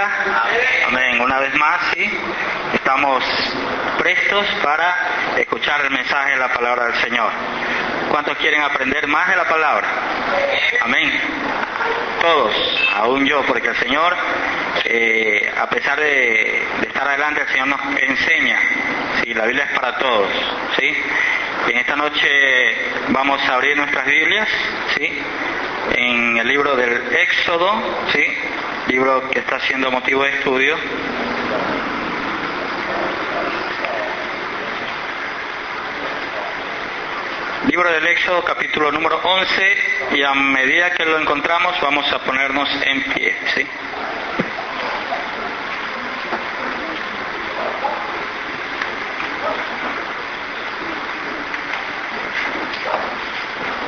Bendiga. Amén. Una vez más, sí, estamos prestos para escuchar el mensaje de la palabra del Señor. ¿Cuántos quieren aprender más de la palabra? Amén. Todos, aún yo, porque el Señor, a pesar de estar adelante, el Señor nos enseña. Sí, la Biblia es para todos, ¿sí? Y en esta noche vamos a abrir nuestras Biblias, ¿sí? En el libro del Éxodo, ¿sí? Libro que está siendo motivo de estudio. Libro del Éxodo, capítulo número 11, y a medida que lo encontramos vamos a ponernos en pie, ¿sí?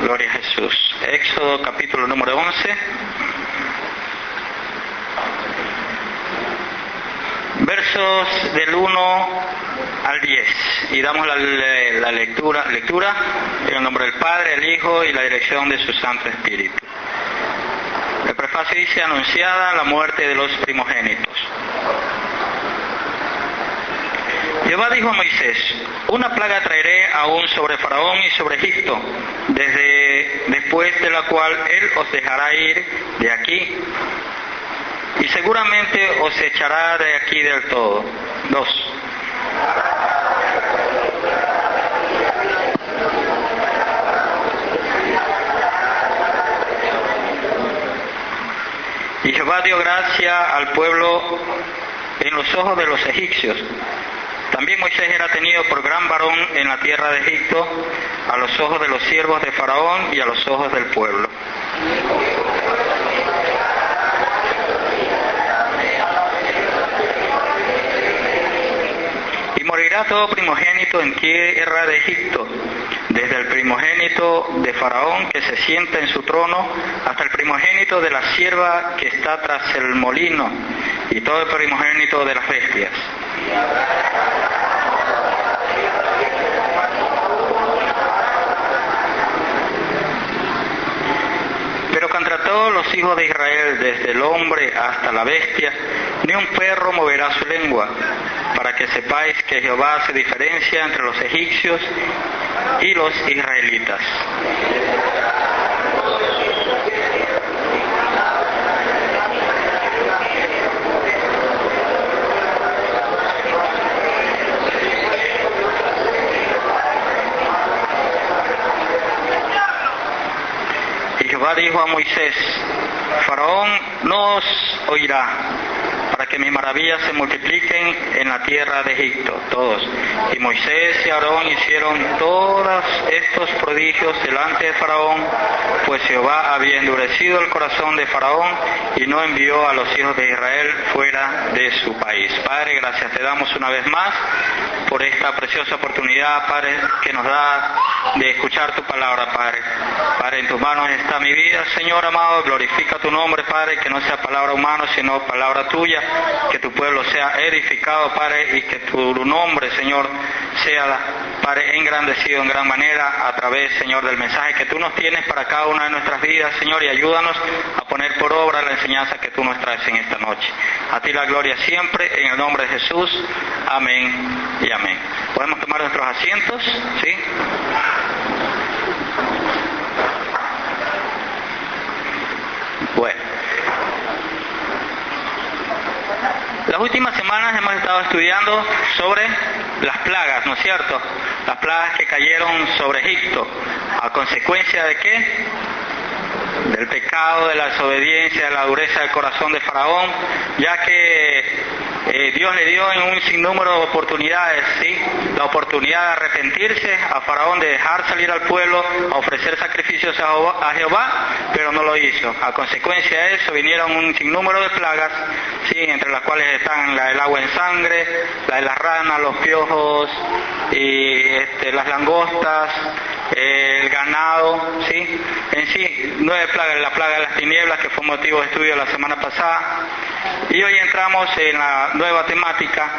Gloria a Jesús. Éxodo, capítulo número 11. Versos del 1 al 10. Y damos la lectura en el nombre del Padre, el Hijo y la dirección de su Santo Espíritu. El prefacio dice: anunciada la muerte de los primogénitos. Jehová dijo a Moisés: una plaga traeré aún sobre Faraón y sobre Egipto, después de la cual él os dejará ir de aquí, y seguramente os echará de aquí del todo. 2. Y Jehová dio gracia al pueblo en los ojos de los egipcios. También Moisés era tenido por gran varón en la tierra de Egipto, a los ojos de los siervos de Faraón y a los ojos del pueblo. Y morirá todo primogénito en tierra de Egipto, desde el primogénito de Faraón que se sienta en su trono, hasta el primogénito de la sierva que está tras el molino, y todo el primogénito de las bestias. Pero contra todos los hijos de Israel, desde el hombre hasta la bestia, ni un perro moverá su lengua, para que sepáis que Jehová hace diferencia entre los egipcios y los israelitas. Jehová dijo a Moisés: Faraón no os oirá, para que mis maravillas se multipliquen en la tierra de Egipto. Todos. Y Moisés y Aarón hicieron todos estos prodigios delante de Faraón, pues Jehová había endurecido el corazón de Faraón y no envió a los hijos de Israel fuera de su país. Padre, gracias te damos una vez más por esta preciosa oportunidad, Padre, que nos da de escuchar tu palabra, Padre. Padre, en tus manos está mi vida, Señor amado. Glorifica tu nombre, Padre, que no sea palabra humana, sino palabra tuya. Que tu pueblo sea edificado, Padre, y que tu nombre, Señor, sea, Padre, engrandecido en gran manera a través, Señor, del mensaje que tú nos tienes para cada una de nuestras vidas, Señor, y ayúdanos a poner por obra la enseñanza que tú nos traes en esta noche. A ti la gloria siempre, en el nombre de Jesús. Amén y amén. ¿Podemos tomar nuestros asientos? ¿Sí? Bueno. Las últimas semanas hemos estado estudiando sobre las plagas, ¿no es cierto? Las plagas que cayeron sobre Egipto. ¿A consecuencia de qué? Del pecado, de la desobediencia, de la dureza del corazón de Faraón, ya que Dios le dio en un sinnúmero de oportunidades, ¿sí? La oportunidad de arrepentirse a Faraón, de dejar salir al pueblo, a ofrecer sacrificios a Jehová, pero no lo hizo. A consecuencia de eso vinieron un sinnúmero de plagas, ¿sí? Entre las cuales están la del agua en sangre, la de las ranas, los piojos, y las langostas, el ganado, ¿sí? En sí, 9 plagas, la plaga de las tinieblas, que fue motivo de estudio la semana pasada. Y hoy entramos en la nueva temática,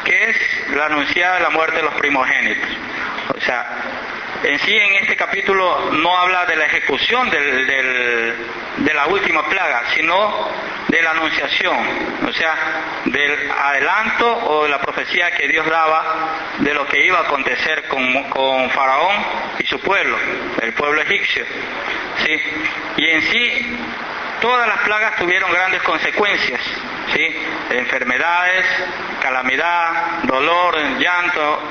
que es la anunciada de la muerte de los primogénitos. O sea, en sí, en este capítulo no habla de la ejecución de la última plaga, sino de la anunciación, o sea, del adelanto o de la profecía que Dios daba de lo que iba a acontecer con Faraón y su pueblo, el pueblo egipcio, ¿sí? Y en sí, todas las plagas tuvieron grandes consecuencias, ¿sí? Enfermedades, calamidad, dolor, llanto,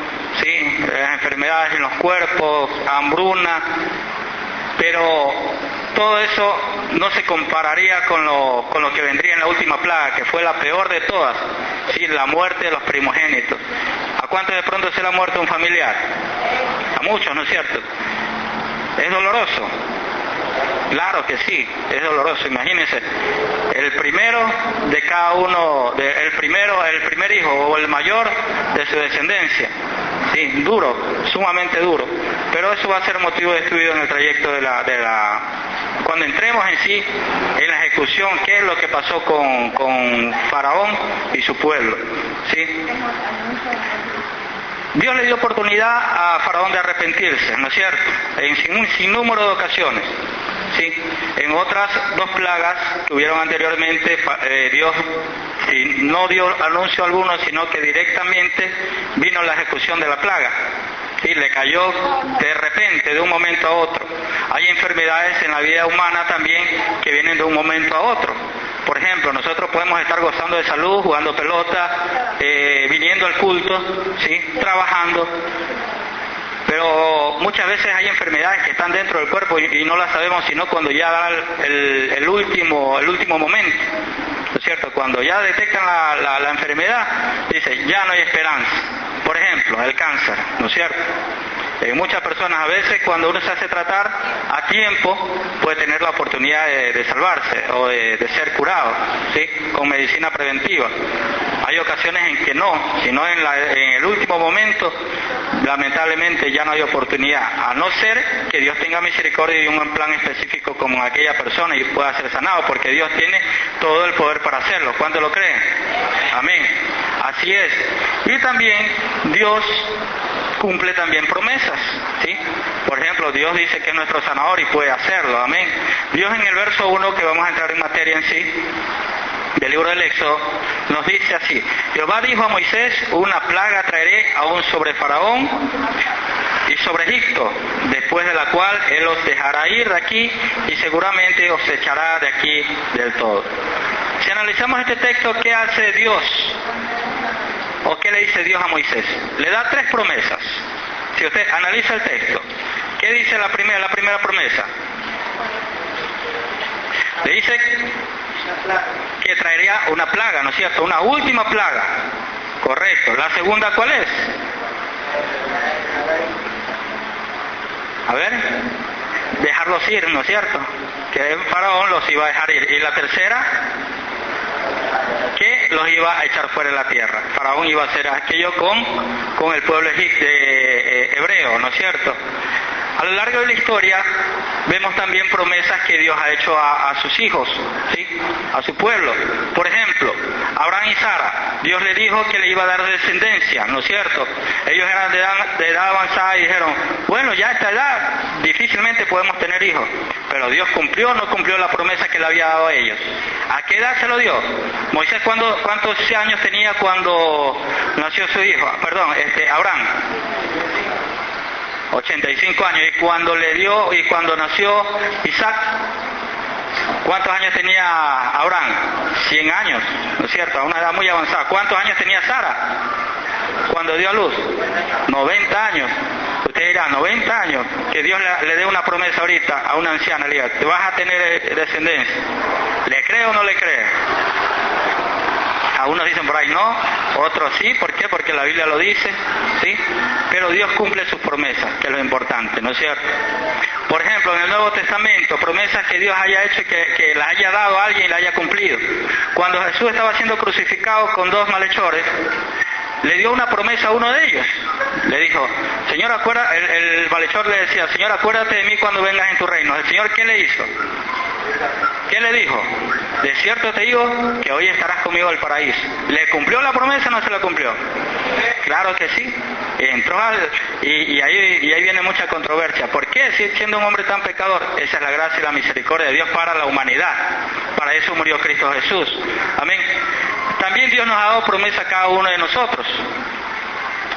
¿sí? Enfermedades en los cuerpos, hambruna, pero todo eso no se compararía con lo que vendría en la última plaga, que fue la peor de todas, ¿sí? La muerte de los primogénitos. ¿A cuántos de pronto se le ha muerto un familiar? A muchos, ¿no es cierto? ¿Es doloroso? Claro que sí, es doloroso. Imagínense, el primero de cada uno, el primer hijo o el mayor de su descendencia. Sí, duro, sumamente duro. Pero eso va a ser motivo de estudio en el trayecto cuando entremos en sí, en la ejecución, qué es lo que pasó con Faraón y su pueblo. ¿Sí? Dios le dio oportunidad a Faraón de arrepentirse, ¿no es cierto? En un sinnúmero de ocasiones. ¿Sí? En otras dos plagas que hubieron anteriormente, Dios no dio anuncio alguno, sino que directamente vino la ejecución de la plaga. ¿Sí? Le cayó de repente, de un momento a otro. Hay enfermedades en la vida humana también que vienen de un momento a otro. Por ejemplo, nosotros podemos estar gozando de salud, jugando pelota, viniendo al culto, ¿sí? Trabajando. Pero muchas veces hay enfermedades que están dentro del cuerpo y no las sabemos sino cuando ya da el último momento, ¿no es cierto? Cuando ya detectan la enfermedad, dice, ya no hay esperanza. Por ejemplo, el cáncer, ¿no es cierto? Muchas personas a veces cuando uno se hace tratar a tiempo puede tener la oportunidad de salvarse o de ser curado, ¿sí? Con medicina preventiva. Hay ocasiones en que no, sino en el último momento lamentablemente ya no hay oportunidad, a no ser que Dios tenga misericordia y un plan específico con aquella persona y pueda ser sanado, porque Dios tiene todo el poder para hacerlo. ¿Cuántos lo creen? Amén. Así es. Y también Dios cumple también promesas, ¿sí? Por ejemplo, Dios dice que es nuestro sanador y puede hacerlo, amén. Dios en el verso 1, que vamos a entrar en materia en sí, del libro del Éxodo, nos dice así: Jehová dijo a Moisés, una plaga traeré aún sobre Faraón y sobre Egipto, después de la cual él os dejará ir de aquí y seguramente os echará de aquí del todo. Si analizamos este texto, ¿qué hace Dios? ¿O qué le dice Dios a Moisés? Le da 3 promesas. Si usted analiza el texto, ¿qué dice la primera promesa? Le dice que traería una plaga, ¿no es cierto? Una última plaga. Correcto. ¿La segunda cuál es? A ver, dejarlos ir, ¿no es cierto? Que el Faraón los iba a dejar ir. ¿Y la tercera? Que los iba a echar fuera de la tierra. Faraón iba a hacer aquello con el pueblo hebreo, ¿no es cierto? A lo largo de la historia vemos también promesas que Dios ha hecho a sus hijos, ¿sí? A su pueblo. Por ejemplo, Abraham y Sara, Dios le dijo que le iba a dar descendencia, ¿no es cierto? Ellos eran de edad avanzada y dijeron, bueno, ya a esta edad difícilmente podemos tener hijos. Pero Dios cumplió o no cumplió la promesa que le había dado a ellos. ¿A qué edad se lo dio? Moisés, ¿cuántos años tenía cuando nació su hijo? Perdón, Abraham. 85 años. Y cuando nació Isaac, ¿cuántos años tenía Abraham? 100 años, ¿no es cierto? A una edad muy avanzada. ¿Cuántos años tenía Sara cuando dio a luz? 90 años. Usted dirá, 90 años, que Dios le dé una promesa ahorita a una anciana, le diga, te vas a tener descendencia. ¿Le cree o no le cree? Algunos dicen por ahí no, otros sí. ¿Por qué? Porque la Biblia lo dice, ¿sí? Pero Dios cumple sus promesas, que es lo importante, ¿no es cierto? Por ejemplo, en el Nuevo Testamento, promesas que Dios haya hecho, que las haya dado a alguien y las haya cumplido. Cuando Jesús estaba siendo crucificado con 2 malhechores, le dio una promesa a uno de ellos. Le dijo, Señor, el malhechor le decía, Señor, acuérdate de mí cuando vengas en tu reino. ¿El Señor qué le hizo? ¿Qué le dijo? De cierto te digo que hoy estarás conmigo en el paraíso. ¿Le cumplió la promesa o no se la cumplió? Claro que sí. Entró y ahí viene mucha controversia. ¿Por qué? Si siendo un hombre tan pecador, esa es la gracia y la misericordia de Dios para la humanidad. Para eso murió Cristo Jesús. Amén. También Dios nos ha dado promesa a cada uno de nosotros.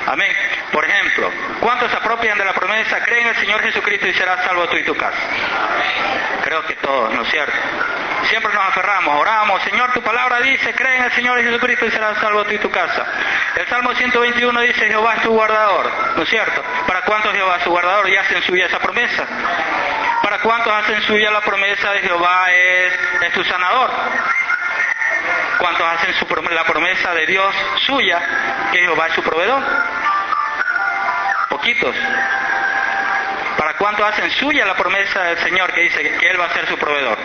Amén. Por ejemplo, ¿cuántos se apropian de la promesa? Creen en el Señor Jesucristo y serás salvo tú y tu casa. Creo que todos, ¿no es cierto? Siempre nos aferramos, oramos, Señor, tu palabra dice, cree en el Señor Jesucristo y serás salvo tú y tu casa. El Salmo 121 dice, Jehová es tu guardador, ¿no es cierto? ¿Para cuántos Jehová es su guardador y hacen suya esa promesa? ¿Para cuántos hacen suya la promesa de Jehová es tu sanador? ¿Cuántos hacen la promesa de Dios suya, que Jehová es su proveedor? Poquitos. ¿Para cuántos hacen suya la promesa del Señor que dice que Él va a ser su proveedor?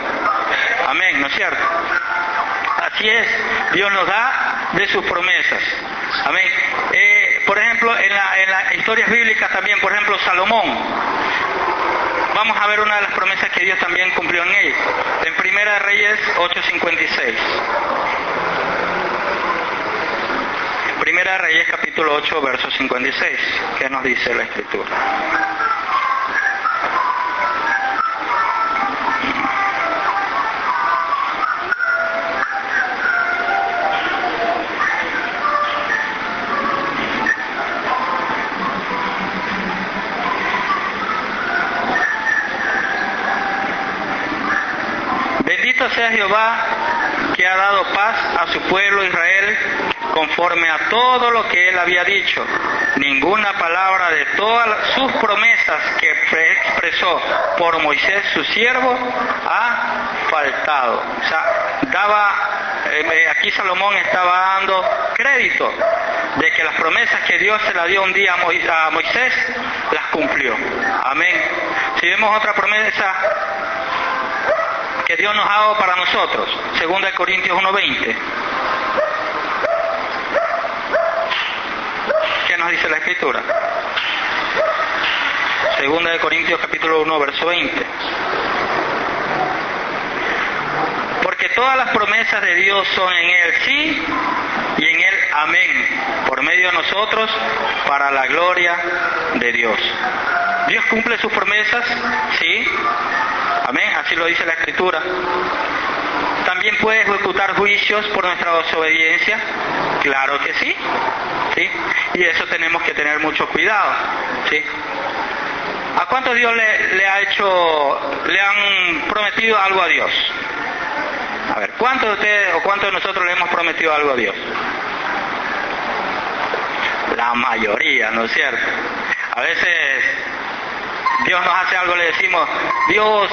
Amén, ¿no es cierto? Así es, Dios nos da de sus promesas. Amén. Por ejemplo, en las historias bíblicas también, por ejemplo, Salomón. Vamos a ver una de las promesas que Dios también cumplió en él. En Primera de Reyes 8:56. Primera de Reyes capítulo 8, verso 56. ¿Qué nos dice la Escritura? Bendito sea Jehová, que ha dado paz a su pueblo Israel, conforme a todo lo que él había dicho. Ninguna palabra de todas sus promesas que expresó por Moisés su siervo ha faltado. O sea, aquí Salomón estaba dando crédito de que las promesas que Dios se las dio un día a Moisés, las cumplió. Amén. Si vemos otra promesa que Dios nos ha dado para nosotros, 2 Corintios 1:20. ¿Qué nos dice la Escritura? 2 Corintios capítulo 1, verso 20. Porque todas las promesas de Dios son en Él sí y en Él amén, por medio de nosotros, para la gloria de Dios. ¿Dios cumple sus promesas? Sí. Amén, así lo dice la Escritura. ¿También puede ejecutar juicios por nuestra desobediencia? Claro que sí. ¿Sí? Y eso tenemos que tener mucho cuidado. ¿Sí? ¿A cuántos Dios le han prometido algo a Dios? A ver, ¿cuántos de ustedes o cuántos de nosotros le hemos prometido algo a Dios? La mayoría, ¿no es cierto? A veces Dios nos hace algo, le decimos, Dios,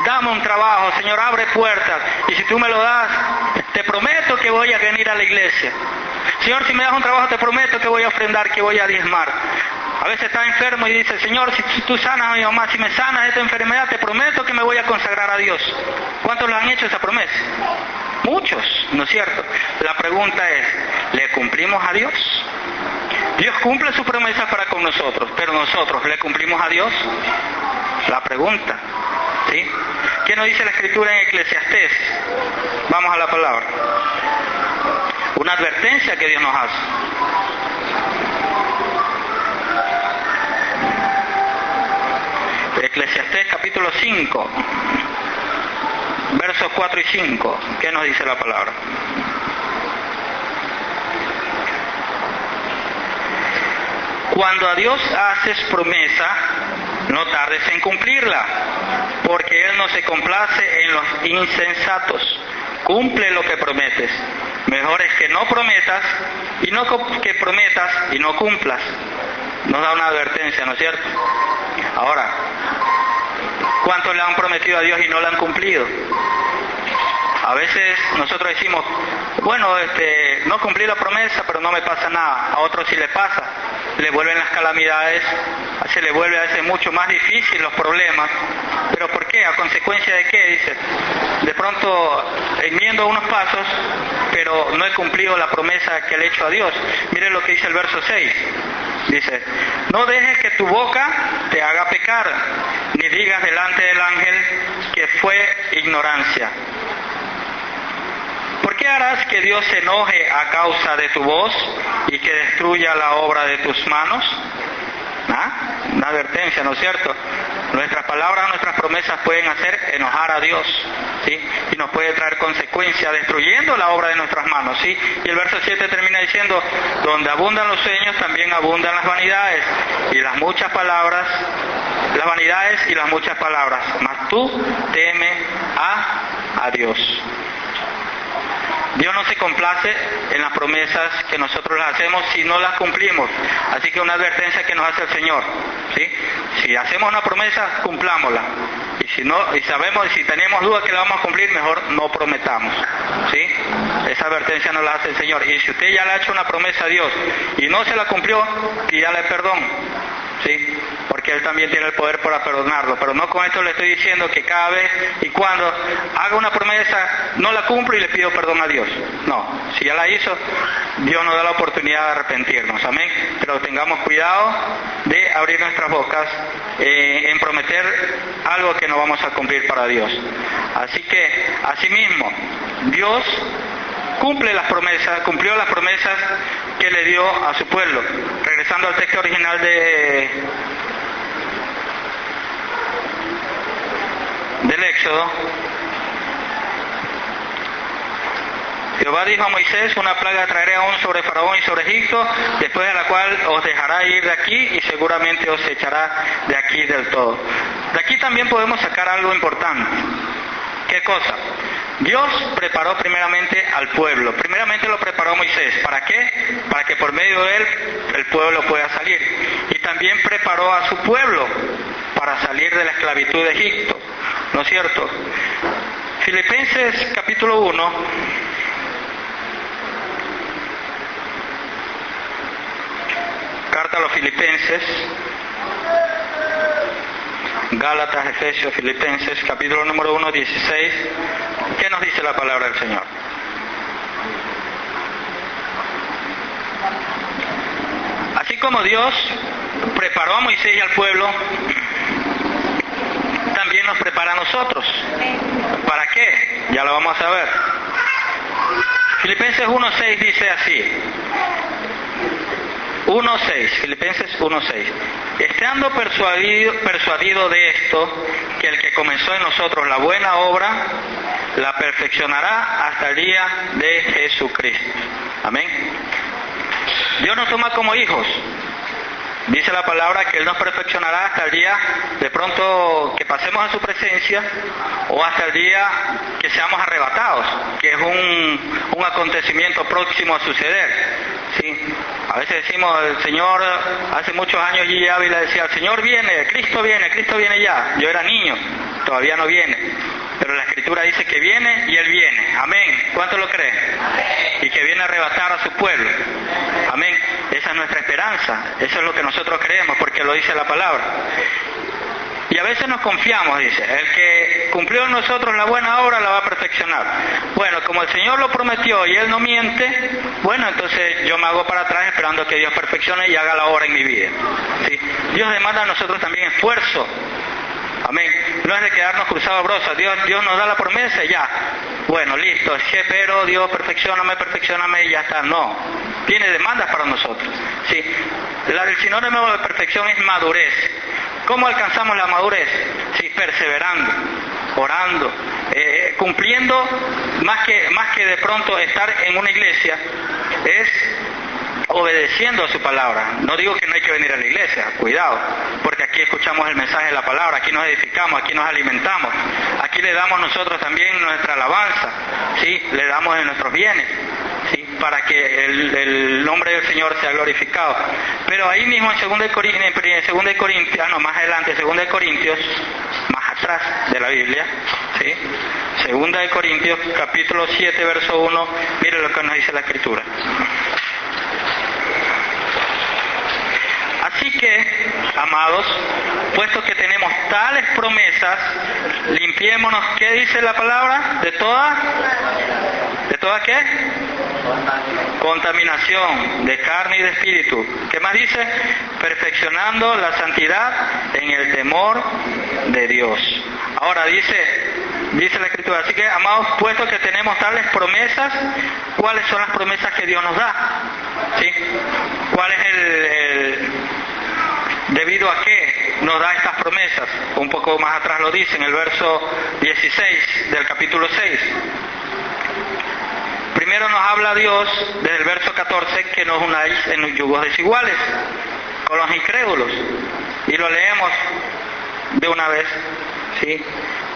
dame un trabajo, Señor, abre puertas, y si tú me lo das, te prometo que voy a venir a la iglesia. Señor, si me das un trabajo, te prometo que voy a ofrendar, que voy a diezmar. A veces está enfermo y dice, Señor, si tú sanas a mi mamá, si me sanas esta enfermedad, te prometo que me voy a consagrar a Dios. ¿Cuántos le han hecho esa promesa? Muchos, ¿no es cierto? La pregunta es, ¿le cumplimos a Dios? Dios cumple sus promesas para con nosotros, pero nosotros, ¿le cumplimos a Dios? La pregunta, ¿sí? ¿Qué nos dice la Escritura en Eclesiastés? Vamos a la palabra. Una advertencia que Dios nos hace. Eclesiastés capítulo 5, versos 4 y 5. ¿Qué nos dice la palabra? Cuando a Dios haces promesa, no tardes en cumplirla, porque Él no se complace en los insensatos. Cumple lo que prometes. Mejor es que no prometas y no que prometas y no cumplas. Nos da una advertencia, ¿no es cierto? Ahora, ¿cuántos le han prometido a Dios y no lo han cumplido? A veces nosotros decimos, bueno, no cumplí la promesa, pero no me pasa nada. A otros sí le pasa, le vuelven las calamidades, se le vuelve a veces mucho más difícil los problemas. ¿Pero por qué? ¿A consecuencia de qué? Dice, de pronto enmiendo unos pasos, pero no he cumplido la promesa que le he hecho a Dios. Miren lo que dice el verso 6. dice, no dejes que tu boca te haga pecar, ni digas delante del ángel que fue ignorancia. ¿Por qué harás que Dios se enoje a causa de tu voz y que destruya la obra de tus manos? Una advertencia, ¿no es cierto? Nuestras palabras, nuestras promesas pueden hacer enojar a Dios, ¿sí? Y nos puede traer consecuencias destruyendo la obra de nuestras manos, ¿sí? Y el verso 7 termina diciendo, donde abundan los sueños también abundan las vanidades y las muchas palabras, las vanidades y las muchas palabras, mas tú teme a Dios. Dios no se complace en las promesas que nosotros las hacemos si no las cumplimos. Así que una advertencia que nos hace el Señor, ¿sí? Si hacemos una promesa, cumplámosla. Y si no, y sabemos, y si tenemos dudas que la vamos a cumplir, mejor no prometamos, ¿sí? Esa advertencia nos la hace el Señor. Y si usted ya le ha hecho una promesa a Dios y no se la cumplió, pídale perdón, ¿sí? Porque Él también tiene el poder para perdonarlo. Pero no con esto le estoy diciendo que cada vez y cuando haga una promesa, no la cumplo y le pido perdón a Dios. No, si ya la hizo, Dios nos da la oportunidad de arrepentirnos, amén. Pero tengamos cuidado de abrir nuestras bocas en prometer algo que no vamos a cumplir para Dios. Así que, asimismo, Dios cumplió las promesas que le dio a su pueblo. Regresando al texto original del Éxodo, Jehová dijo a Moisés, una plaga traeré aún sobre Faraón y sobre Egipto, después de la cual os dejará ir de aquí y seguramente os echará de aquí del todo. De aquí también podemos sacar algo importante. ¿Qué cosa? Dios preparó primeramente al pueblo. Primeramente lo preparó Moisés. ¿Para qué? Para que por medio de él el pueblo pueda salir. Y también preparó a su pueblo para salir de la esclavitud de Egipto. ¿No es cierto? Filipenses capítulo 1. Carta a los Filipenses. Gálatas, Efesios, Filipenses, capítulo número 1, 16. ¿Qué nos dice la palabra del Señor? Así como Dios preparó a Moisés y al pueblo, también nos prepara a nosotros. ¿Para qué? Ya lo vamos a ver. Filipenses 1.6 dice así. 1.6, Filipenses 1.6. Estando persuadido de esto, que el que comenzó en nosotros la buena obra, la perfeccionará hasta el día de Jesucristo. Amén. Dios nos toma como hijos. Dice la palabra que Él nos perfeccionará hasta el día de pronto que pasemos a su presencia o hasta el día que seamos arrebatados, que es un acontecimiento próximo a suceder. ¿Sí? A veces decimos, el Señor, hace muchos años G. Ávila decía, el Señor viene, Cristo viene ya. Yo era niño, todavía no viene. Pero la Escritura dice que viene y Él viene. Amén. ¿Cuánto lo creen? Y que viene a arrebatar a su pueblo. Amén. Esa es nuestra esperanza. Eso es lo que nosotros creemos porque lo dice la palabra. Y a veces nos confiamos, dice, el que cumplió en nosotros la buena obra la va a perfeccionar. Bueno, como el Señor lo prometió y Él no miente, bueno, entonces yo me hago para atrás esperando que Dios perfeccione y haga la obra en mi vida. ¿Sí? Dios demanda a nosotros también esfuerzo. Amén. No es de quedarnos cruzados brazos. Dios nos da la promesa y ya. Bueno, listo. Pero Dios, perfeccioname y ya está. No. Tiene demandas para nosotros. ¿Sí? El sinónimo de perfección es madurez. ¿Cómo alcanzamos la madurez? Sí, perseverando, orando, cumpliendo, más que de pronto estar en una iglesia, es obedeciendo a su palabra. No digo que no hay que venir a la iglesia, cuidado, porque aquí escuchamos el mensaje de la palabra, aquí nos edificamos, aquí nos alimentamos, aquí le damos nosotros también nuestra alabanza, ¿sí? Le damos de nuestros bienes, ¿sí? Para que el nombre del Señor sea glorificado. Pero ahí mismo en 2 Corintios, más adelante, 2 Corintios, más atrás de la Biblia, ¿sí? 2 Corintios, capítulo 7, verso 1, mire lo que nos dice la Escritura. Así que, amados, puesto que tenemos tales promesas, limpiémonos, ¿qué dice la palabra? De toda qué? Contaminación de carne y de espíritu. ¿Qué más dice? Perfeccionando la santidad en el temor de Dios. Ahora dice la Escritura, así que, amados, puesto que tenemos tales promesas, ¿cuáles son las promesas que Dios nos da? ¿Sí? ¿Cuál es debido a qué nos da estas promesas? Un poco más atrás lo dice, en el verso 16 del capítulo 6. Primero nos habla Dios, desde el verso 14, que nos unáis en los yugos desiguales con los incrédulos. Y lo leemos de una vez, ¿sí?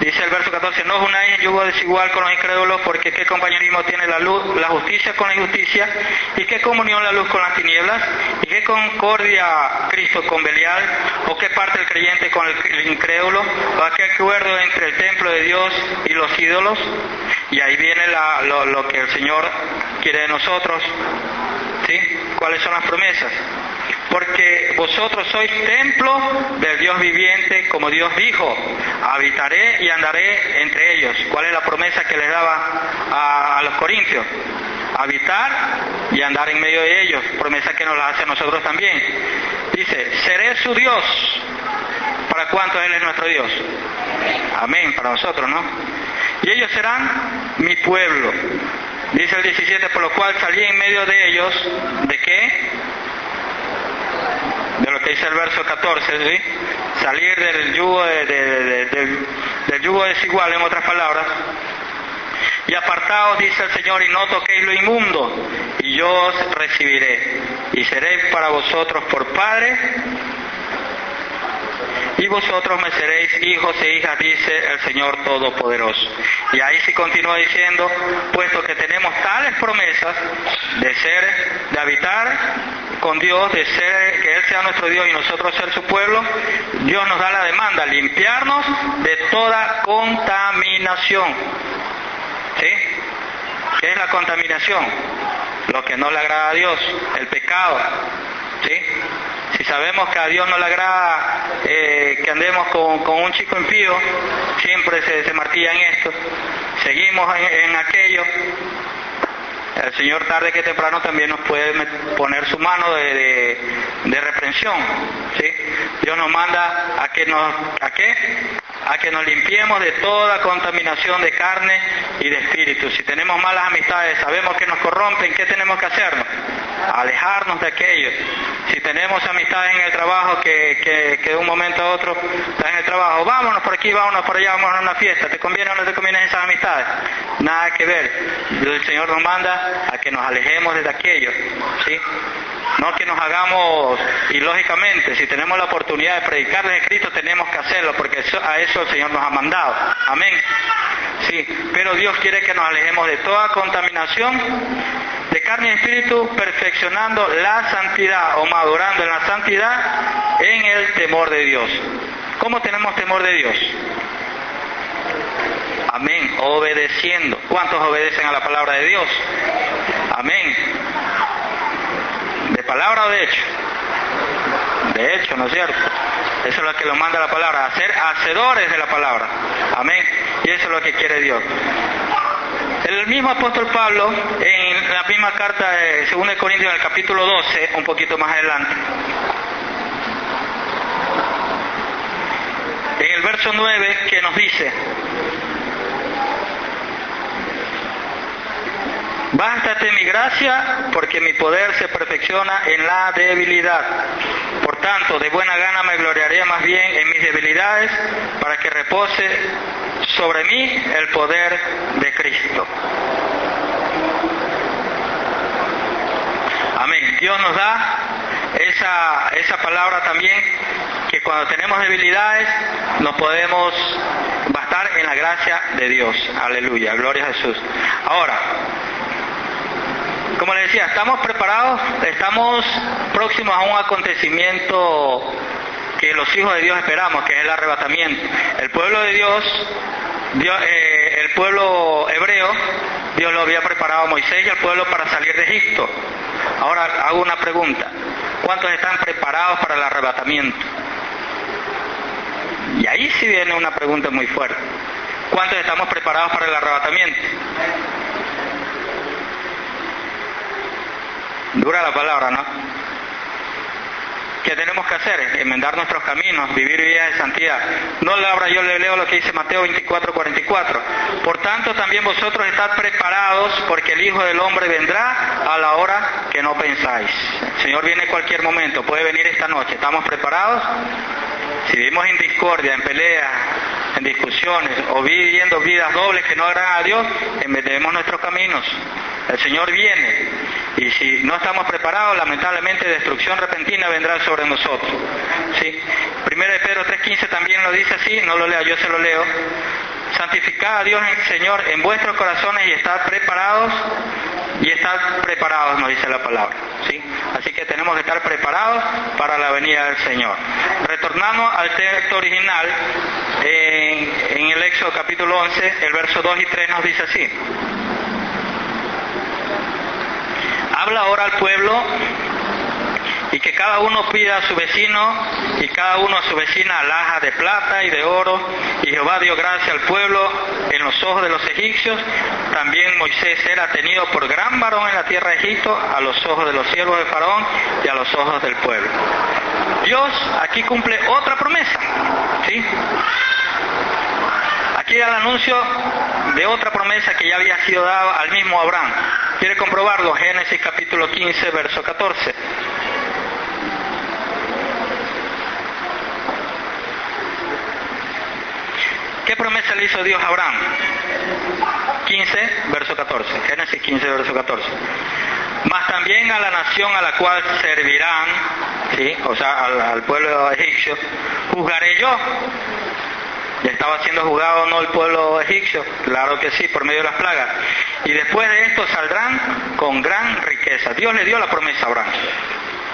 Dice el verso 14, no os unáis en yugo desigual con los incrédulos, porque qué compañerismo tiene la luz, la justicia con la injusticia, y qué comunión la luz con las tinieblas, y qué concordia Cristo con Belial, o qué parte el creyente con el incrédulo, o qué acuerdo entre el templo de Dios y los ídolos. Y ahí viene lo que el Señor quiere de nosotros, ¿sí? ¿Cuáles son las promesas? Porque vosotros sois templo del Dios viviente, como Dios dijo, habitaré y andaré entre ellos. ¿Cuál es la promesa que les daba a los corintios? Habitar y andar en medio de ellos, promesa que nos la hace a nosotros también. Dice, seré su Dios. ¿Para cuánto Él es nuestro Dios? Amén, para nosotros, ¿no? Y ellos serán mi pueblo. Dice el 17, por lo cual salí en medio de ellos, ¿de qué? De lo que dice el verso 14, ¿sí? Salir del yugo del yugo desigual, en otras palabras. Y apartaos, dice el Señor, y no toquéis lo inmundo, y yo os recibiré, y seré para vosotros por Padre, y vosotros me seréis hijos e hijas, dice el Señor Todopoderoso. Y ahí sí continúa diciendo, puesto que tenemos tales promesas de habitar con Dios, de ser, que Él sea nuestro Dios y nosotros ser su pueblo, Dios nos da la demanda, limpiarnos de toda contaminación. ¿Sí? ¿Qué es la contaminación? Lo que no le agrada a Dios, el pecado. ¿Sí? Si sabemos que a Dios no le agrada que andemos con un chico impío, siempre se martilla en esto, seguimos en aquello, el Señor tarde que temprano también nos puede poner su mano de reprensión, ¿sí? Dios nos manda a que nos limpiemos de toda contaminación de carne y de espíritu. Si tenemos malas amistades, sabemos que nos corrompen, ¿qué tenemos que hacernos? Alejarnos de aquello. Si tenemos amistades en el trabajo que de un momento a otro estás en el trabajo, vámonos por aquí, vámonos por allá, vámonos a una fiesta, ¿te conviene o no te conviene esas amistades? Nada que ver. El Señor nos manda a que nos alejemos de aquello, ¿sí? No que nos hagamos, y lógicamente, si tenemos la oportunidad de predicarles de Cristo, tenemos que hacerlo, porque a eso el Señor nos ha mandado. Amén. Sí, pero Dios quiere que nos alejemos de toda contaminación de carne y espíritu, perfeccionando la santidad o madurando en la santidad en el temor de Dios. ¿Cómo tenemos temor de Dios? Amén, obedeciendo. ¿Cuántos obedecen a la palabra de Dios? Amén. ¿De palabra o de hecho? De hecho, ¿no es cierto? Eso es lo que nos manda la palabra, a ser hacedores de la palabra. Amén. Y eso es lo que quiere Dios. El mismo apóstol Pablo, en la misma carta de 2 Corintios, en el capítulo 12, un poquito más adelante, en el verso 9, que nos dice: bástate mi gracia, porque mi poder se perfecciona en la debilidad. Por tanto, de buena gana me gloriaré más bien en mis debilidades, para que repose sobre mí el poder de Cristo. Amén. Dios nos da esa palabra también, que cuando tenemos debilidades nos podemos bastar en la gracia de Dios. Aleluya, gloria a Jesús. Ahora, como les decía, estamos preparados, estamos próximos a un acontecimiento que los hijos de Dios esperamos, que es el arrebatamiento. El pueblo de Dios, el pueblo hebreo, Dios lo había preparado a Moisés y al pueblo para salir de Egipto. Ahora hago una pregunta: ¿cuántos están preparados para el arrebatamiento? Y ahí sí viene una pregunta muy fuerte: ¿cuántos estamos preparados para el arrebatamiento? Dura la palabra, ¿no? ¿Qué tenemos que hacer? Enmendar nuestros caminos, vivir vidas de santidad. No ahora yo le leo lo que dice Mateo 24:44. Por tanto, también vosotros estad preparados, porque el Hijo del Hombre vendrá a la hora que no pensáis. El Señor viene en cualquier momento, puede venir esta noche. ¿Estamos preparados? Si vivimos en discordia, en peleas, en discusiones, o viviendo vidas dobles que no agradan a Dios, enmendemos nuestros caminos. El Señor viene, y si no estamos preparados, lamentablemente destrucción repentina vendrá sobre nosotros. ¿Sí? 1 Pedro 3:15 también lo dice así, no lo lea, yo se lo leo. Santificad a Dios el Señor en vuestros corazones y estad preparados, nos dice la palabra. ¿Sí? Así que tenemos que estar preparados para la venida del Señor. Retornamos al texto original, en el Éxodo capítulo 11, el verso 2 y 3 nos dice así. Habla ahora al pueblo, y que cada uno pida a su vecino y cada uno a su vecina alhajas de plata y de oro. Y Jehová dio gracia al pueblo en los ojos de los egipcios. También Moisés era tenido por gran varón en la tierra de Egipto, a los ojos de los siervos de Faraón y a los ojos del pueblo. Dios aquí cumple otra promesa, ¿sí? Aquí da el anuncio de otra promesa que ya había sido dada al mismo Abraham. ¿Quiere comprobarlo? Génesis capítulo 15, verso 14. ¿Qué promesa le hizo Dios a Abraham? 15, verso 14. Génesis 15, verso 14. Mas también a la nación a la cual servirán, ¿sí? O sea, al pueblo egipcio, juzgaré yo. ¿Ya estaba siendo juzgado o no el pueblo egipcio? Claro que sí, por medio de las plagas. Y después de esto saldrán con gran riqueza. Dios le dio la promesa a Abraham.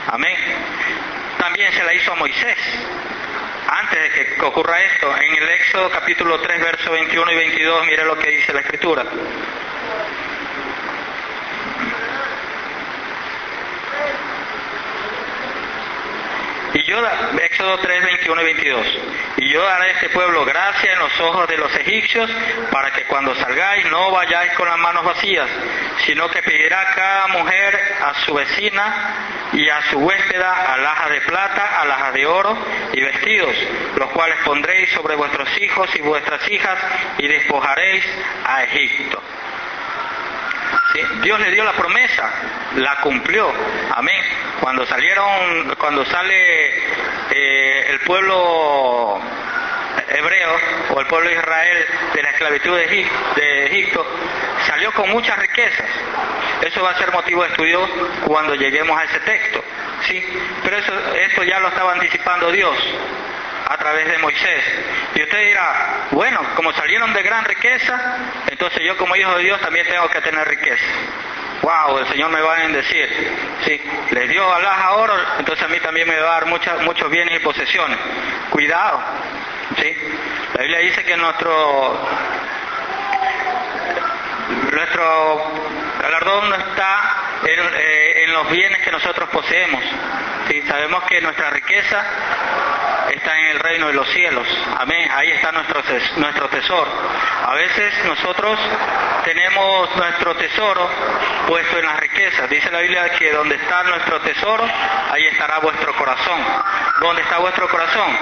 Amén. También se la hizo a Moisés. Antes de que ocurra esto, en el Éxodo capítulo 3, versos 21 y 22, mire lo que dice la Escritura. Éxodo 3, 21 y 22. Y yo daré a este pueblo gracia en los ojos de los egipcios, para que cuando salgáis no vayáis con las manos vacías, sino que pedirá cada mujer a su vecina y a su huéspeda alhajas de plata, alhajas de oro y vestidos, los cuales pondréis sobre vuestros hijos y vuestras hijas, y despojaréis a Egipto. ¿Sí? Dios le dio la promesa, la cumplió. Amén. Cuando sale el pueblo hebreo o el pueblo de Israel de la esclavitud de Egipto, salió con muchas riquezas. Eso va a ser motivo de estudio cuando lleguemos a ese texto. ¿Sí? Pero esto ya lo estaba anticipando Dios a través de Moisés. Y usted dirá, bueno, como salieron de gran riqueza, entonces yo como hijo de Dios también tengo que tener riqueza. Wow, el Señor me va a bendecir. Sí, les dio alhaja oro, entonces a mí también me va a dar muchos bienes y posesiones. Cuidado. ¿Sí? La Biblia dice que nuestro galardón no está en los bienes que nosotros poseemos. ¿Sí? Sabemos que nuestra riqueza está en el reino de los cielos. Amén. Ahí está nuestro tesoro. A veces nosotros tenemos nuestro tesoro puesto en las riquezas. Dice la Biblia que donde está nuestro tesoro, ahí estará vuestro corazón. ¿Dónde está vuestro corazón?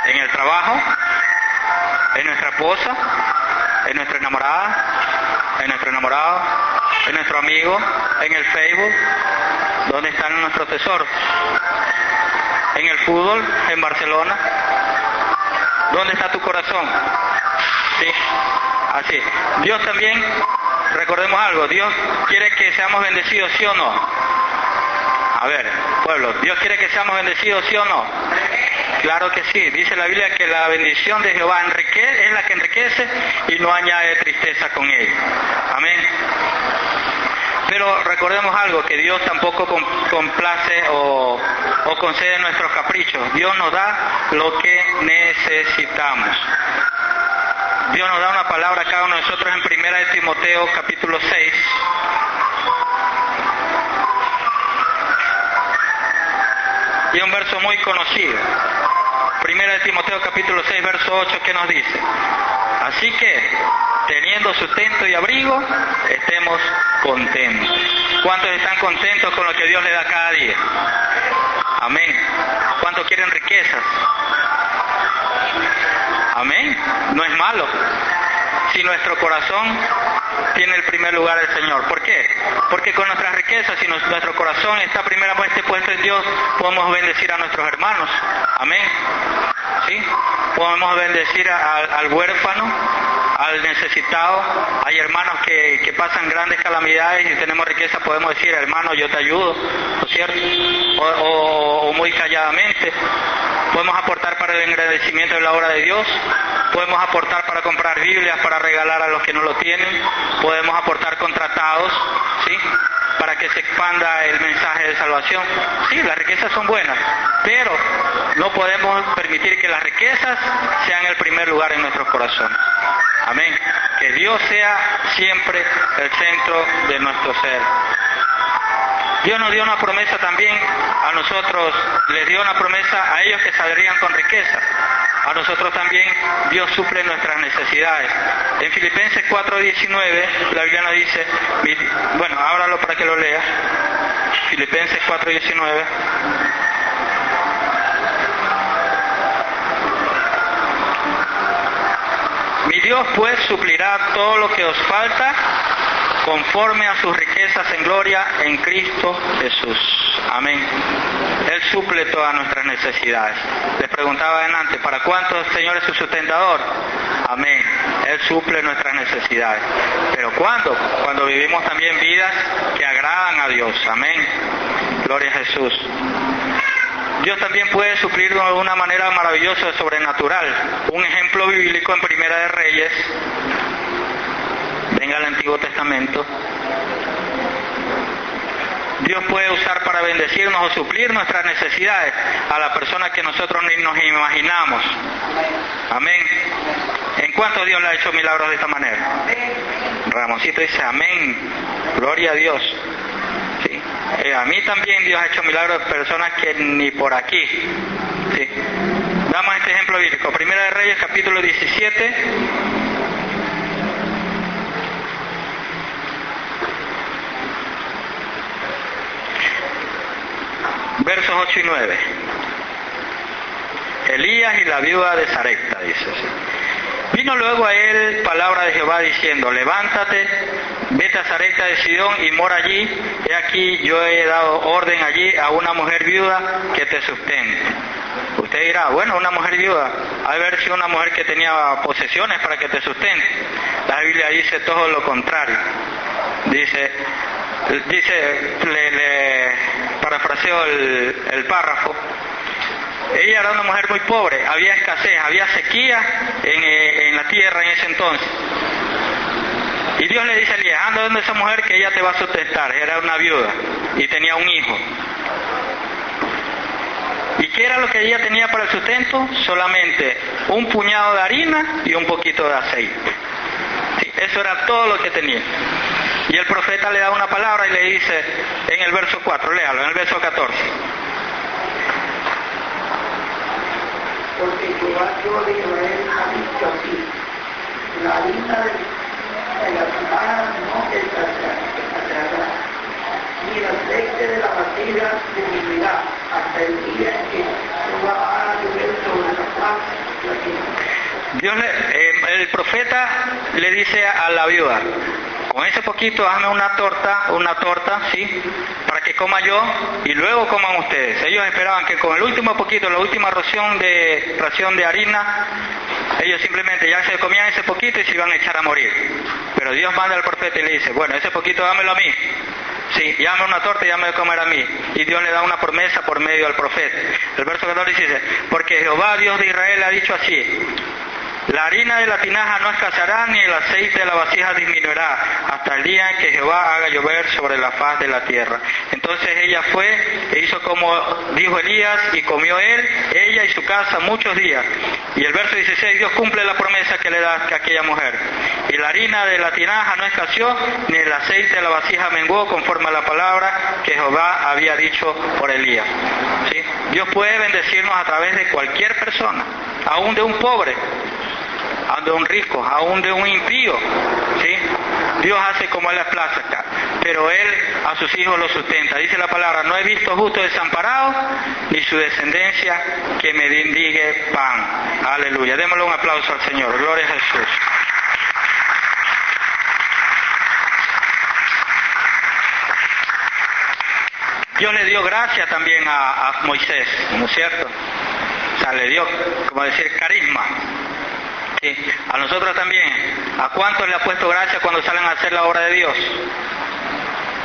En el trabajo, en nuestra esposa, en nuestra enamorada, en nuestro enamorado, en nuestro amigo, en el Facebook. ¿Dónde están nuestros tesoros? En el fútbol, en Barcelona. ¿Dónde está tu corazón? Sí, así. Dios también, recordemos algo, Dios quiere que seamos bendecidos, ¿sí o no? A ver, pueblo, ¿Dios quiere que seamos bendecidos, sí o no? Claro que sí. Dice la Biblia que la bendición de Jehová es la que enriquece y no añade tristeza con ella. Amén. Pero recordemos algo, que Dios tampoco complace o concede nuestros caprichos. Dios nos da lo que necesitamos. Dios nos da una palabra a cada uno de nosotros en 1 de Timoteo capítulo 6. Y un verso muy conocido. 1 de Timoteo capítulo 6, verso 8, ¿qué nos dice? Así que teniendo sustento y abrigo, estemos contentos. ¿Cuántos están contentos con lo que Dios le da cada día? Amén. ¿Cuántos quieren riquezas? Amén. No es malo si nuestro corazón tiene el primer lugar el Señor. ¿Por qué? Porque con nuestras riquezas, si nuestro corazón está primeramente puesto en Dios, podemos bendecir a nuestros hermanos. Amén. ¿Sí? Podemos bendecir al huérfano, al necesitado. Hay hermanos que pasan grandes calamidades y tenemos riqueza, podemos decir, hermano, yo te ayudo, ¿no es cierto? O muy calladamente. Podemos aportar para el engrandecimiento de la obra de Dios. Podemos aportar para comprar Biblias, para regalar a los que no lo tienen. Podemos aportar con tratados, ¿sí?, para que se expanda el mensaje de salvación. Sí, las riquezas son buenas, pero no podemos permitir que las riquezas sean el primer lugar en nuestros corazones. Amén. Que Dios sea siempre el centro de nuestro ser. Dios nos dio una promesa también a nosotros, les dio una promesa a ellos que saldrían con riqueza. A nosotros también Dios suple nuestras necesidades. En Filipenses 4:19 la Biblia nos dice, bueno, ábralo para que lo lea. Filipenses 4:19. Mi Dios pues suplirá todo lo que os falta conforme a sus riquezas en gloria en Cristo Jesús. Amén. Él suple todas nuestras necesidades. Les preguntaba adelante, ¿para cuántos, Señor, es su sustentador? Amén. Él suple nuestras necesidades. ¿Pero cuándo? Cuando vivimos también vidas que agradan a Dios. Amén. Gloria a Jesús. Dios también puede suplirnos de una manera maravillosa, sobrenatural. Un ejemplo bíblico en Primera de Reyes. Venga al Antiguo Testamento. Dios puede usar para bendecirnos o suplir nuestras necesidades a la persona que nosotros ni nos imaginamos. Amén. ¿En cuántos Dios le ha hecho milagros de esta manera? Ramoncito dice amén. Gloria a Dios. Sí. A mí también Dios ha hecho milagros de personas que ni por aquí. Sí. Damos este ejemplo bíblico. Primera de Reyes, capítulo 17. Versos 8 y 9. Elías y la viuda de Sarepta, dice así. Vino luego a él palabra de Jehová diciendo, levántate, vete a Sarepta de Sidón y mora allí. He aquí yo he dado orden allí a una mujer viuda que te sustente. Usted dirá, bueno, una mujer viuda, ha de haber sido una mujer que tenía posesiones para que te sustente. La Biblia dice todo lo contrario. Dice, le parafraseo el párrafo. Ella era una mujer muy pobre, había escasez, había sequía en la tierra en ese entonces. Y Dios le dice a Elías, anda donde esa mujer que ella te va a sustentar. Era una viuda y tenía un hijo. ¿Y qué era lo que ella tenía para el sustento? Solamente un puñado de harina y un poquito de aceite. Sí, eso era todo lo que tenía. Y el profeta le da una palabra y le dice en el verso 4, léalo, en el verso 14. Porque Jehová Dios de Israel ha dicho así, la harina de la semana no escaseará, ni el aceite de la vasija disminuirá, hasta el día en que Jehová haga llover sobre la faz de la tierra. El profeta le dice a la viuda, con ese poquito hazme una torta, ¿sí?, para que coma yo y luego coman ustedes. Ellos esperaban que con el último poquito, la última ración de harina, ellos simplemente ya se comían ese poquito y se iban a echar a morir. Pero Dios manda al profeta y le dice, bueno, ese poquito dámelo a mí. Sí, llame una torta y llame de comer a mí. Y Dios le da una promesa por medio del profeta. El verso 14 dice, porque Jehová Dios de Israel ha dicho así, la harina de la tinaja no escaseará, ni el aceite de la vasija disminuirá, hasta el día en que Jehová haga llover sobre la faz de la tierra. Entonces ella fue e hizo como dijo Elías, y comió ella y su casa muchos días. Y el verso 16, Dios cumple la promesa que le da a aquella mujer. Y la harina de la tinaja no escaseó, ni el aceite de la vasija menguó, conforme a la palabra que Jehová había dicho por Elías. ¿Sí? Dios puede bendecirnos a través de cualquier persona, aún de un pobre. aun de un rico, aun de un impío, ¿sí? Dios hace como Él le plazca, pero Él a sus hijos los sustenta. Dice la palabra, no he visto justo desamparado, ni su descendencia que me mendigue pan. Aleluya. Démosle un aplauso al Señor. Gloria a Jesús. Dios le dio gracia también a Moisés, ¿no es cierto? O sea, le dio, como decir, carisma. ¿Sí? A nosotros también. ¿A cuántos le ha puesto gracia cuando salen a hacer la obra de Dios?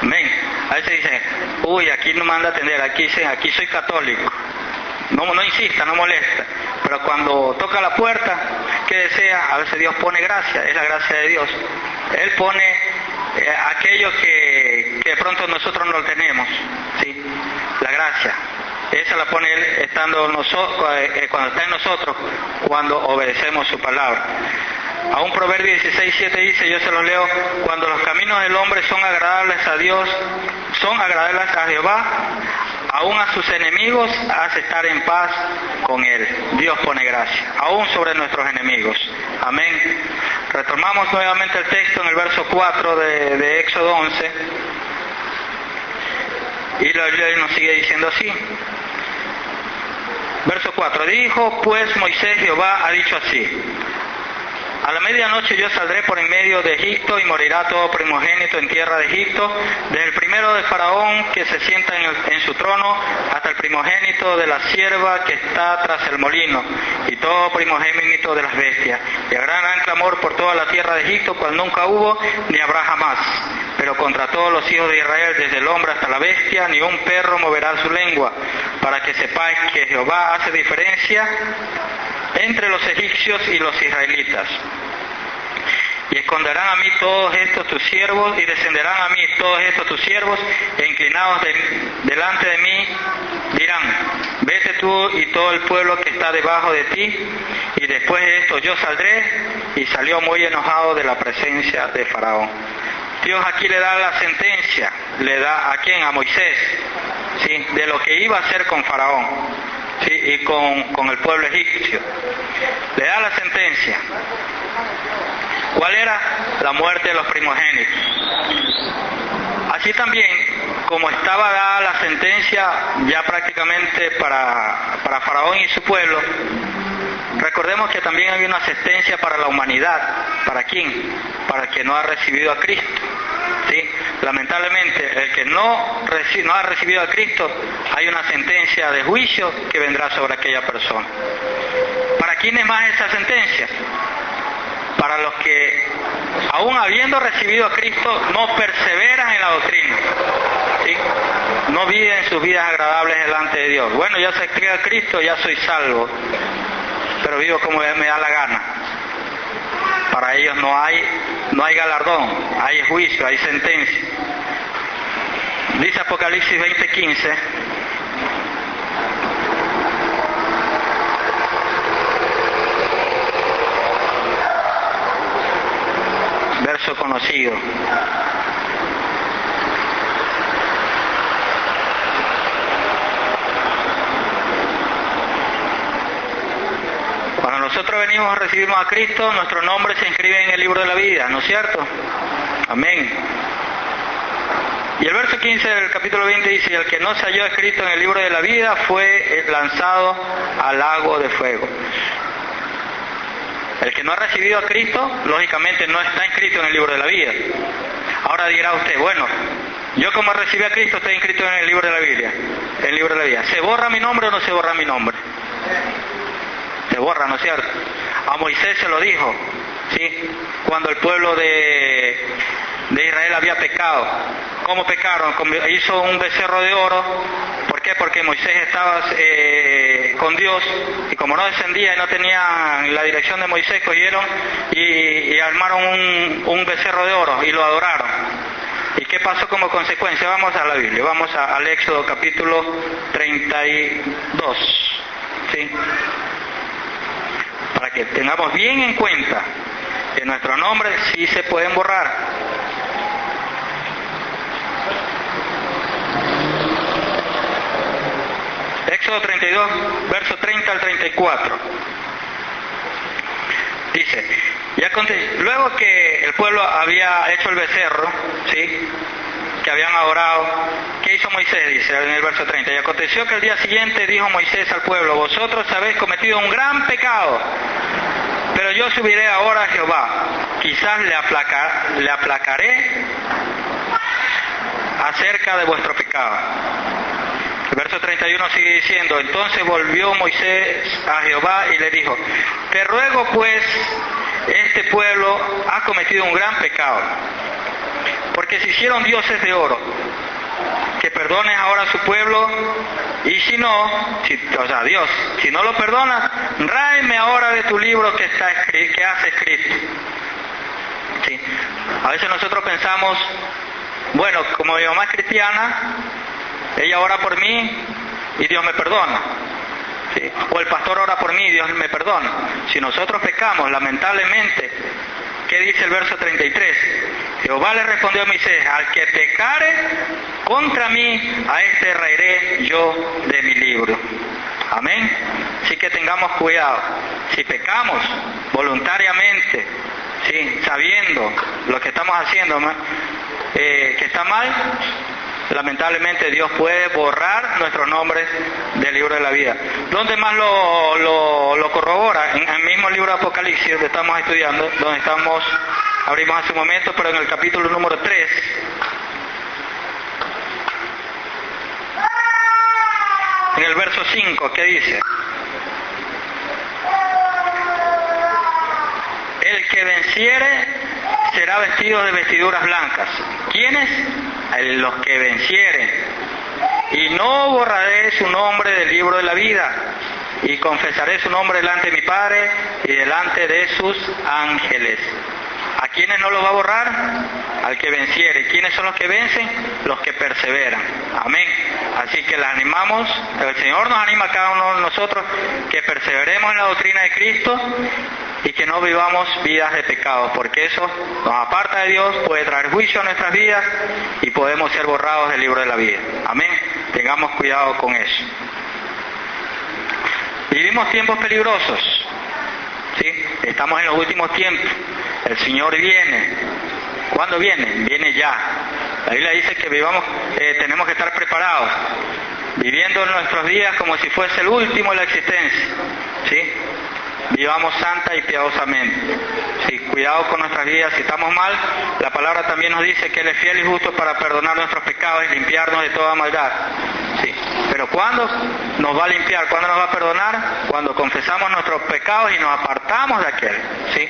Amén. A veces dicen, uy, aquí no me manda a atender, aquí soy católico. No insista, no molesta. Pero cuando toca la puerta, ¿qué desea? A veces Dios pone gracia, es la gracia de Dios. Él pone aquello que de pronto nosotros no tenemos, ¿sí? La gracia. Esa la pone Él estando cuando está en nosotros, cuando obedecemos su palabra. A un Proverbio 16:7 dice, yo se los leo, cuando los caminos del hombre son agradables a Dios, son agradables a Jehová, aún a sus enemigos hace estar en paz con Él. Dios pone gracia, aún sobre nuestros enemigos. Amén. Retomamos nuevamente el texto en el verso 4 de Éxodo 11. Y la Biblia nos sigue diciendo así. Verso 4. Dijo pues Moisés, Jehová ha dicho así. A la medianoche yo saldré por en medio de Egipto y morirá todo primogénito en tierra de Egipto, desde el primero de Faraón que se sienta en su trono, hasta el primogénito de la sierva que está tras el molino, y todo primogénito de las bestias. Y habrá gran clamor por toda la tierra de Egipto, cual nunca hubo, ni habrá jamás. Pero contra todos los hijos de Israel, desde el hombre hasta la bestia, ni un perro moverá su lengua, para que sepáis que Jehová hace diferencia entre los egipcios y los israelitas. Y esconderán a mí todos estos tus siervos, y descenderán a mí todos estos tus siervos, e inclinados delante de mí, dirán, vete tú y todo el pueblo que está debajo de ti, y después de esto yo saldré. Y salió muy enojado de la presencia de Faraón. Dios aquí le da la sentencia, le da ¿a quién? A Moisés, ¿sí? De lo que iba a hacer con Faraón, ¿sí? Y con el pueblo egipcio. Le da la sentencia. ¿Cuál era? La muerte de los primogénitos. Así también, como estaba dada la sentencia ya prácticamente para Faraón y su pueblo, recordemos que también hay una sentencia para la humanidad. ¿Para quién? Para el que no ha recibido a Cristo, ¿sí? Lamentablemente, el que no ha recibido a Cristo, hay una sentencia de juicio que vendrá sobre aquella persona. ¿Para quién es más esa sentencia? Para los que, aún habiendo recibido a Cristo, no perseveran en la doctrina, ¿sí? No viven sus vidas agradables delante de Dios. Bueno, ya se entrega a Cristo, ya soy salvo, pero vivo como me da la gana. Para ellos no hay galardón, hay juicio, hay sentencia. Dice Apocalipsis 20:15. Verso conocido. Cuando nosotros venimos a recibirnos a Cristo, nuestro nombre se inscribe en el libro de la vida, ¿no es cierto? Amén. Y el verso 15 del capítulo 20 dice, el que no se halló escrito en el libro de la vida fue lanzado al lago de fuego. El que no ha recibido a Cristo, lógicamente no está inscrito en el libro de la vida. Ahora dirá usted, bueno, yo como recibí a Cristo estoy inscrito en el libro de la Biblia, en el libro de la vida. ¿Se borra mi nombre o no se borra mi nombre? Se borra, ¿no es cierto? A Moisés se lo dijo, ¿sí? Cuando el pueblo de Israel había pecado. ¿Cómo pecaron? Hizo un becerro de oro. ¿Por qué? Porque Moisés estaba con Dios, y como no descendía y no tenían la dirección de Moisés, cogieron y armaron un becerro de oro y lo adoraron. ¿Y qué pasó como consecuencia? Vamos a la Biblia, vamos al Éxodo capítulo 32, ¿sí? Para que tengamos bien en cuenta que nuestros nombres sí se pueden borrar. Éxodo 32, verso 30 al 34. Dice, luego que el pueblo había hecho el becerro, ¿sí?, que habían adorado, ¿qué hizo Moisés? Dice en el verso 30, y aconteció que el día siguiente dijo Moisés al pueblo, vosotros habéis cometido un gran pecado, pero yo subiré ahora a Jehová, quizás le aplacaré acerca de vuestro pecado. El verso 31 sigue diciendo, entonces volvió Moisés a Jehová y le dijo, te ruego pues, este pueblo ha cometido un gran pecado, porque se hicieron dioses de oro, que perdones ahora a su pueblo, y si no, Dios, si no lo perdonas, ráeme ahora de tu libro que has escrito. Sí. A veces nosotros pensamos, bueno, como mi mamá es cristiana, ella ora por mí y Dios me perdona. ¿Sí? O el pastor ora por mí y Dios me perdona. Si nosotros pecamos, lamentablemente, ¿qué dice el verso 33? Jehová le respondió a Moisés, al que pecare contra mí, a este raeré yo de mi libro. Amén. Así que tengamos cuidado. Si pecamos voluntariamente, ¿sí?, sabiendo lo que estamos haciendo, que está mal, lamentablemente Dios puede borrar nuestros nombres del libro de la vida. ¿Dónde más lo corrobora? En el mismo libro de Apocalipsis, donde estamos estudiando, abrimos hace un momento, pero en el capítulo número 3, en el verso 5, ¿qué dice? El que venciere será vestido de vestiduras blancas. ¿Quiénes? Los que vencieren. Y no borraré su nombre del libro de la vida, y confesaré su nombre delante de mi Padre y delante de sus ángeles. ¿A quiénes no lo va a borrar? Al que venciere. ¿Quiénes son los que vencen? Los que perseveran. Amén. Así que les animamos, el Señor nos anima a cada uno de nosotros que perseveremos en la doctrina de Cristo y que no vivamos vidas de pecado, porque eso nos aparta de Dios, puede traer juicio a nuestras vidas y podemos ser borrados del libro de la vida. Amén. Tengamos cuidado con eso. Vivimos tiempos peligrosos, ¿sí? Estamos en los últimos tiempos. El Señor viene. ¿Cuándo viene? Viene ya. La Biblia dice que tenemos que estar preparados, viviendo nuestros días como si fuese el último de la existencia, ¿sí? Vivamos santa y piadosamente. Sí, cuidado con nuestras vidas. Si estamos mal, la palabra también nos dice que Él es fiel y justo para perdonar nuestros pecados y limpiarnos de toda maldad. Sí. Pero ¿cuándo nos va a limpiar? ¿Cuándo nos va a perdonar? Cuando confesamos nuestros pecados y nos apartamos de aquel. ¿Sí?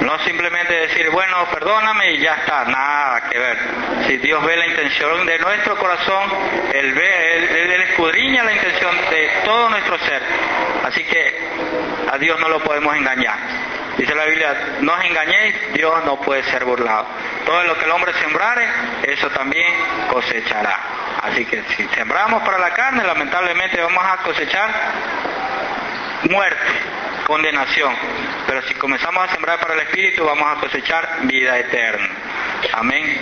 No simplemente decir, bueno, perdóname y ya está, nada que ver. Si Dios ve la intención de nuestro corazón, Él escudriña la intención de todo nuestro ser. Así que a Dios no lo podemos engañar. Dice la Biblia, no os engañéis, Dios no puede ser burlado. Todo lo que el hombre sembrare, eso también cosechará. Así que si sembramos para la carne, lamentablemente vamos a cosechar muerte, condenación. Pero si comenzamos a sembrar para el Espíritu, vamos a cosechar vida eterna. Amén.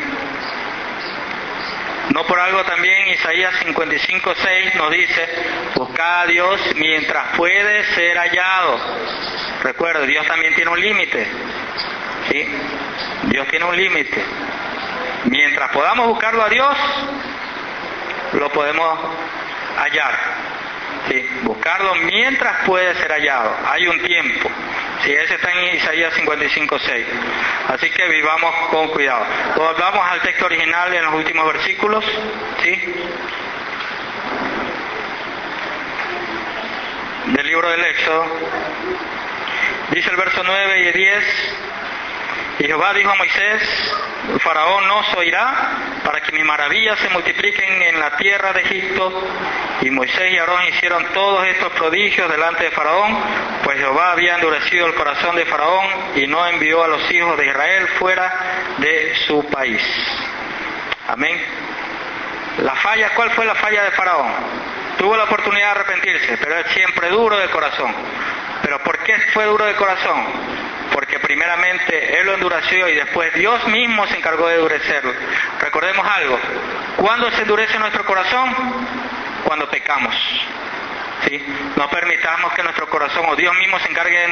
No por algo también Isaías 55:6 nos dice, buscad a Dios mientras puede ser hallado. Recuerda, Dios también tiene un límite. ¿Sí? Dios tiene un límite. Mientras podamos buscarlo a Dios, lo podemos hallar. ¿Sí? Buscarlo mientras puede ser hallado. Hay un tiempo. Sí, ese está en Isaías 55:6. Así que vivamos con cuidado. Volvamos al texto original en los últimos versículos. ¿Sí? Del libro del Éxodo. Dice el verso 9 y 10. Y Jehová dijo a Moisés, Faraón no os oirá, para que mis maravillas se multipliquen en la tierra de Egipto. Y Moisés y Aarón hicieron todos estos prodigios delante de Faraón, pues Jehová había endurecido el corazón de Faraón y no envió a los hijos de Israel fuera de su país. Amén. ¿Cuál fue la falla de Faraón? Tuvo la oportunidad de arrepentirse, pero es siempre duro de corazón. ¿Pero por qué fue duro de corazón? Porque primeramente Él lo endureció y después Dios mismo se encargó de endurecerlo. Recordemos algo, ¿cuándo se endurece nuestro corazón? Cuando pecamos. ¿sí? No permitamos que nuestro corazón, o Dios mismo se encargue de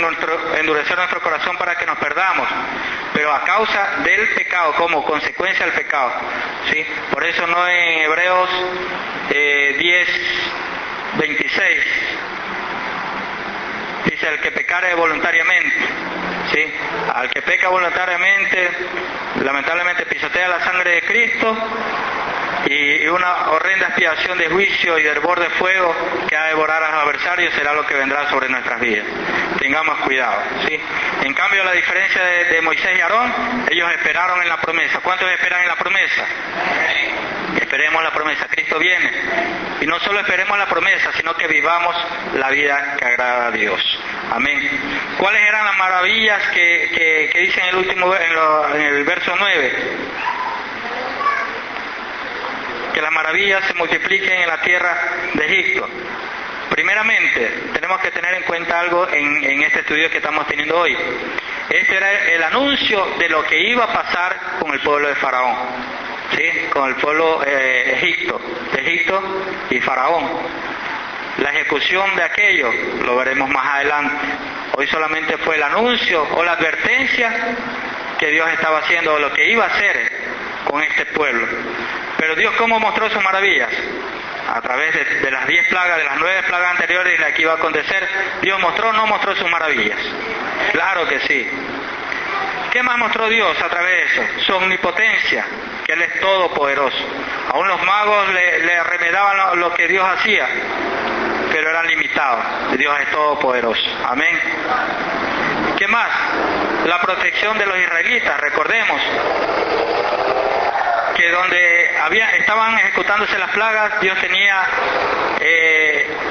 endurecer nuestro corazón para que nos perdamos, pero a causa del pecado, como consecuencia del pecado, ¿sí? Por eso no en Hebreos 10:26 dice: al que pecare voluntariamente, ¿sí? Al que peca voluntariamente, lamentablemente pisotea la sangre de Cristo, y una horrenda expiación de juicio y de hervor de fuego que ha de devorar a los adversarios será lo que vendrá sobre nuestras vidas. Tengamos cuidado, ¿sí? En cambio, la diferencia de Moisés y Aarón, ellos esperaron en la promesa. ¿Cuántos esperan en la promesa? Esperemos la promesa. Cristo viene. Y no solo esperemos la promesa, sino que vivamos la vida que agrada a Dios. Amén. ¿Cuáles eran las maravillas que dice en el último, en el verso 9? Que las maravillas se multipliquen en la tierra de Egipto. Primeramente, tenemos que tener en cuenta algo en este estudio que estamos teniendo hoy. Este era el anuncio de lo que iba a pasar con el pueblo de Faraón, ¿sí? Con el pueblo Egipto y Faraón. La ejecución de aquello lo veremos más adelante. Hoy solamente fue el anuncio o la advertencia que Dios estaba haciendo de lo que iba a hacer con este pueblo. Pero Dios, ¿cómo mostró sus maravillas? A través de las 10 plagas, de las 9 plagas anteriores y la que iba a acontecer. ¿Dios mostró o no mostró sus maravillas? Claro que sí. ¿Qué más mostró Dios a través de eso? Su omnipotencia, que Él es todopoderoso. Aún los magos le arremedaban lo que Dios hacía, pero eran limitados. Dios es todopoderoso. Amén. ¿Qué más? La protección de los israelitas. Recordemos que donde estaban ejecutándose las plagas, Dios tenía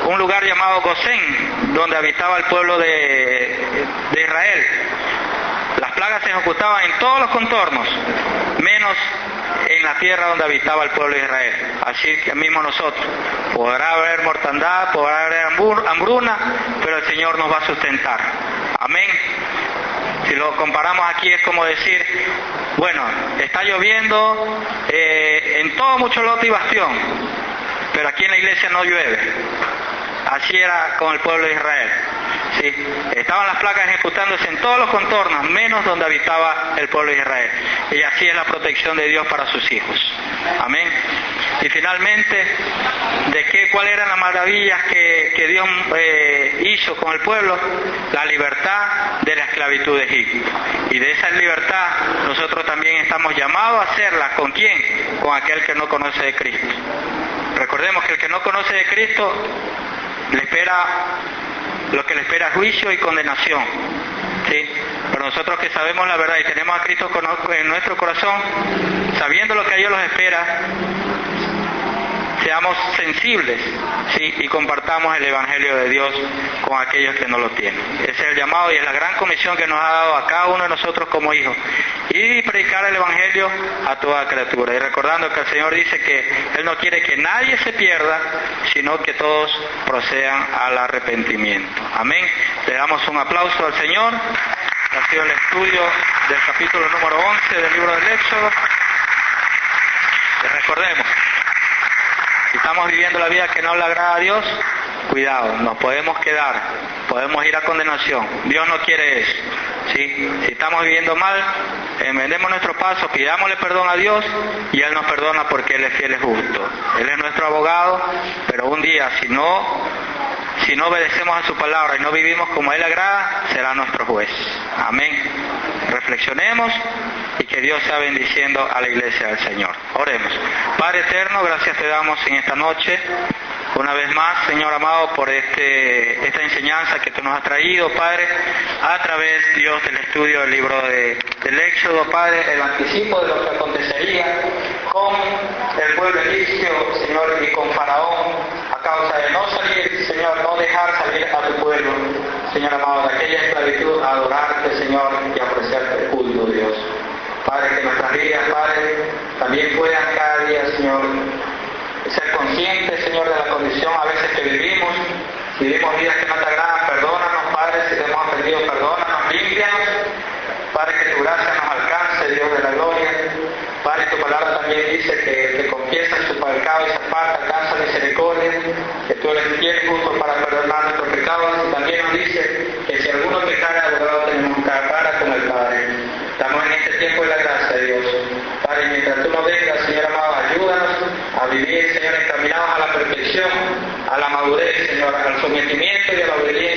un lugar llamado Gosén, donde habitaba el pueblo de Israel. Las plagas se ejecutaban en todos los contornos, menos en la tierra donde habitaba el pueblo de Israel. Así que mismo nosotros, podrá haber mortandad, podrá haber hambruna, pero el Señor nos va a sustentar. Amén. Si lo comparamos aquí es como decir, bueno, está lloviendo en todo mucho lote y bastión, pero aquí en la iglesia no llueve. Así era con el pueblo de Israel. ¿Sí? Estaban las plagas ejecutándose en todos los contornos, menos donde habitaba el pueblo de Israel. Y así es la protección de Dios para sus hijos. Amén. Y finalmente, ¿cuáles eran las maravillas que Dios hizo con el pueblo? La libertad de la esclavitud de Egipto. Y de esa libertad nosotros también estamos llamados a hacerla. ¿Con quién? Con aquel que no conoce de Cristo. Recordemos que el que no conoce de Cristo lo que le espera es juicio y condenación, ¿sí? Pero nosotros que sabemos la verdad y tenemos a Cristo en nuestro corazón, sabiendo lo que a Dios los espera, seamos sensibles, ¿sí? Y compartamos el Evangelio de Dios con aquellos que no lo tienen. Ese es el llamado y es la gran comisión que nos ha dado a cada uno de nosotros como hijos. Y predicar el Evangelio a toda criatura. Y recordando que el Señor dice que Él no quiere que nadie se pierda, sino que todos procedan al arrepentimiento. Amén. Le damos un aplauso al Señor. Ha sido el estudio del capítulo número 11 del libro del Éxodo. Y recordemos, si estamos viviendo la vida que no le agrada a Dios, cuidado, nos podemos quedar, podemos ir a condenación. Dios no quiere eso, ¿sí? Si estamos viviendo mal, enmendemos nuestros pasos, pidámosle perdón a Dios y Él nos perdona porque Él es fiel y justo. Él es nuestro abogado, pero un día, si no obedecemos a su palabra y no vivimos como a Él agrada, será nuestro juez. Amén. Reflexionemos y que Dios sea bendiciendo a la iglesia del Señor. Oremos. Padre eterno, gracias te damos en esta noche. Una vez más, Señor amado, por esta enseñanza que tú nos has traído, Padre, a través, Dios, del estudio del libro del Éxodo, Padre, el anticipo de lo que acontecería con el pueblo egipcio, Señor, y con Faraón, a causa de no salir, Señor, no dejar salir a tu pueblo, Señor amado, de aquella esclavitud, a adorarte, Señor, y a ofrecerte culto, Dios. Padre, que nuestras vidas, Padre, también puedan cada día, Señor, ser conscientes, Señor, de la condición a veces que vivimos. Si vivimos vidas que no te agradan, perdónanos, Padre. Si te hemos ofendido, perdónanos, límpianos. Padre, que tu gracia nos alcance, Dios de la gloria. Padre, tu palabra también dice que confiesan su pecado y se aparta, alcanza misericordia, que tú eres fiel y justo para perdonar este tiempo de la gracia de Dios. Padre, mientras tú nos vengas, Señor amado, ayúdanos a vivir, Señor, encaminados a la perfección, a la madurez, Señor, al sometimiento y a la obediencia